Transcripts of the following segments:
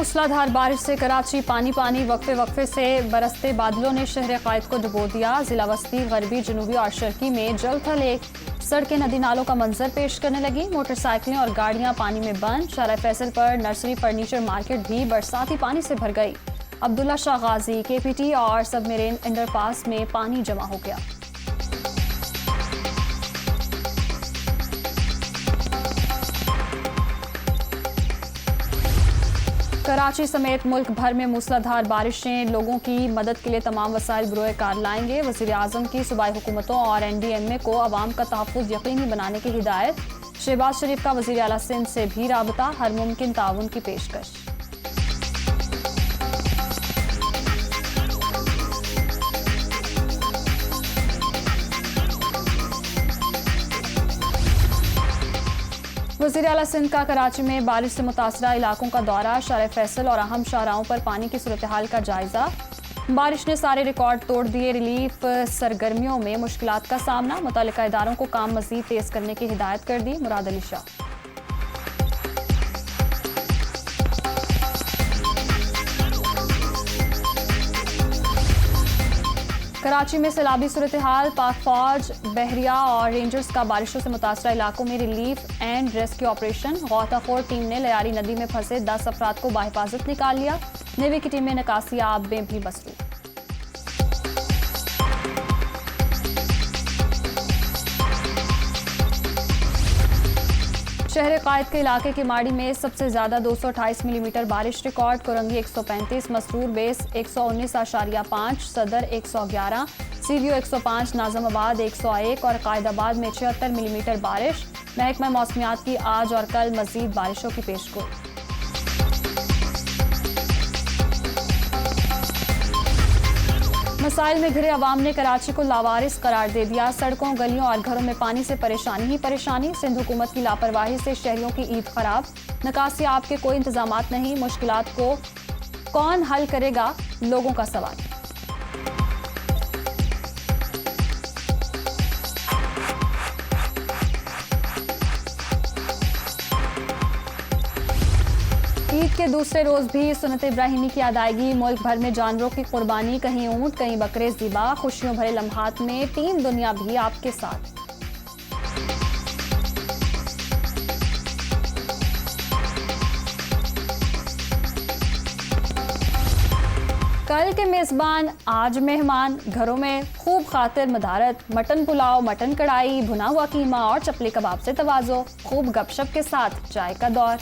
मूसलाधार बारिश से कराची पानी पानी, वक्फे वक्फे से बरसते बादलों ने शहर कायद को डुबो दिया। जिला वस्ती, गरबी, जनूबी और शर्की में जल थल एक सड़कें नदी नालों का मंजर पेश करने लगी। मोटरसाइकिलें और गाड़ियां पानी में बंद। शारा फैसल पर नर्सरी फर्नीचर मार्केट भी बरसाती पानी से भर गई। अब्दुल्ला शाह गाजी, KPT और सबमरीन अंडरपास में पानी जमा हो गया। कराची समेत मुल्क भर में मूसलाधार बारिशें लोगों की मदद के लिए तमाम वसाइल बरोए कार लाएंगे। वज़ीर आज़म की सूबाई हुकूमतों और NDMA को अवाम का तहफ़्फ़ुज़ यकीनी बनाने की हिदायत। शहबाज शरीफ का वज़ीर आला सिंध से भी राबता, हर मुमकिन ताउन की पेशकश। वज़ीर आला सिंध का कराची में बारिश से मुतासरा इलाकों का दौरा। शारा फैसल और अहम शाहराहों पर पानी की सूरत हाल का जायजा। बारिश ने सारे रिकॉर्ड तोड़ दिए। रिलीफ सरगर्मियों में मुश्किलात का सामना। मुतल्लिका इदारों को काम मज़ीद तेज करने की हिदायत कर दी। मुराद अली शाह। कराची में सैलाबी सूरत हाल। पाक फौज, बहरिया और रेंजर्स का बारिशों से मुतासरा इलाकों में रिलीफ एंड रेस्क्यू ऑपरेशन। गौताखोर टीम ने लयारी नदी में फंसे 10 अफराद को बाहिफाजत निकाल लिया। नेवी की टीमें निकासी आब में भी मसरूफ। शहर कायद के इलाके की माड़ी में सबसे ज्यादा 228 मिलीमीटर बारिश रिकॉर्ड। कोरंगी 135, मसरूर बेस 119.5, सदर 111, CVO 105, नाजमाबाद 101 और कायदाबाद में 76 मिलीमीटर बारिश। महकमा मौसमियात की आज और कल मजीद बारिशों की पेशगोई। मसाइल में घिरे अवाम ने कराची को लावारिस करार दे दिया। सड़कों, गलियों और घरों में पानी से परेशानी ही परेशानी। सिंध हुकूमत की लापरवाही से शहरियों की ईद खराब। निकासी आप के कोई इंतजामात नहीं। मुश्किलात को कौन हल करेगा, लोगों का सवाल। ईद के दूसरे रोज भी सुन्नत इब्राहिमी की अदायगी। मुल्क भर में जानवरों की कुर्बानी, कहीं ऊंट, कहीं बकरे ज़िबा। खुशियों भरे लम्हात में टीम दुनिया भी आपके साथ। कल के मेजबान आज मेहमान। घरों में खूब खातिर मदारत। मटन पुलाव, मटन कढ़ाई, भुना हुआ कीमा और चपले कबाब से तवाज़ो। खूब गपशप के साथ चाय का दौर।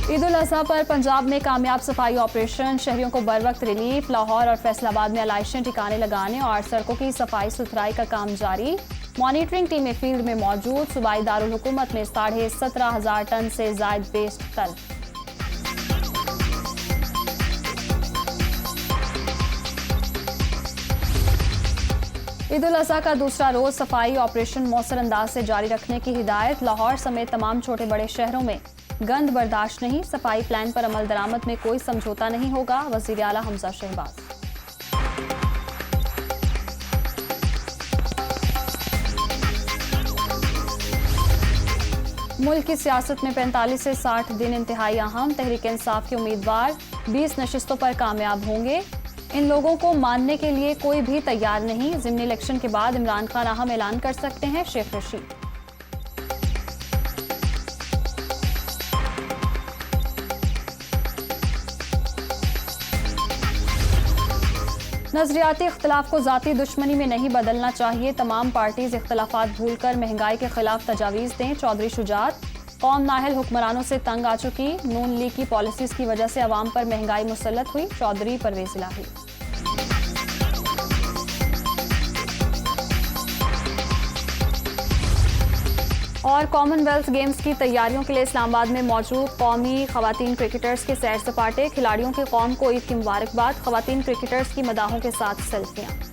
ईद उल अज़हा पर पंजाब में कामयाब सफाई ऑपरेशन। शहरियों को बर वक्त रिलीफ। लाहौर और फैसलाबाद में अलाइशें ठिकाने लगाने और सड़कों की सफाई सुथराई का काम जारी। मॉनिटरिंग टीमें फील्ड में मौजूद। सूबाई दारुल हुकूमत में 17,500 टन से जायद वेस्ट तलब। ईद उल अज़हा का दूसरा रोज सफाई ऑपरेशन मौसर अंदाज से जारी रखने की हिदायत। लाहौर समेत तमाम छोटे बड़े शहरों में गंद बर्दाश्त नहीं। सफाई प्लान पर अमल दरामद में कोई समझौता नहीं होगा। वज़ीर आला हमजा शहबाज। मुल्क की सियासत में 45 से 60 दिन इंतहाई अहम। तहरीक इंसाफ के उम्मीदवार 20 नशिस्तों पर कामयाब होंगे। इन लोगों को मानने के लिए कोई भी तैयार नहीं। ज़िमनी इलेक्शन के बाद इमरान खान अहम ऐलान कर सकते हैं। शेख रशीद। नजरियाती इख्तलाफ को ज़ाती दुश्मनी में नहीं बदलना चाहिए। तमाम पार्टीज इख्तलाफात भूलकर महंगाई के खिलाफ तजावीज़ दें। चौधरी शुजात। कौम नाहल हुक्मरानों से तंग आ चुकी। नून लीग की पॉलिसीज की वजह से अवाम पर महंगाई मुसल्लत हुई। चौधरी परवेज इलाही। और कॉमनवेल्थ गेम्स की तैयारियों के लिए इस्लामाबाद में मौजूद कौमी खवातीन क्रिकेटर्स के सैर सपाटे। खिलाड़ियों की कौम को ईद की मुबारकबाद। खवातीन क्रिकेटर्स की मदाहों के साथ सेल्फियां।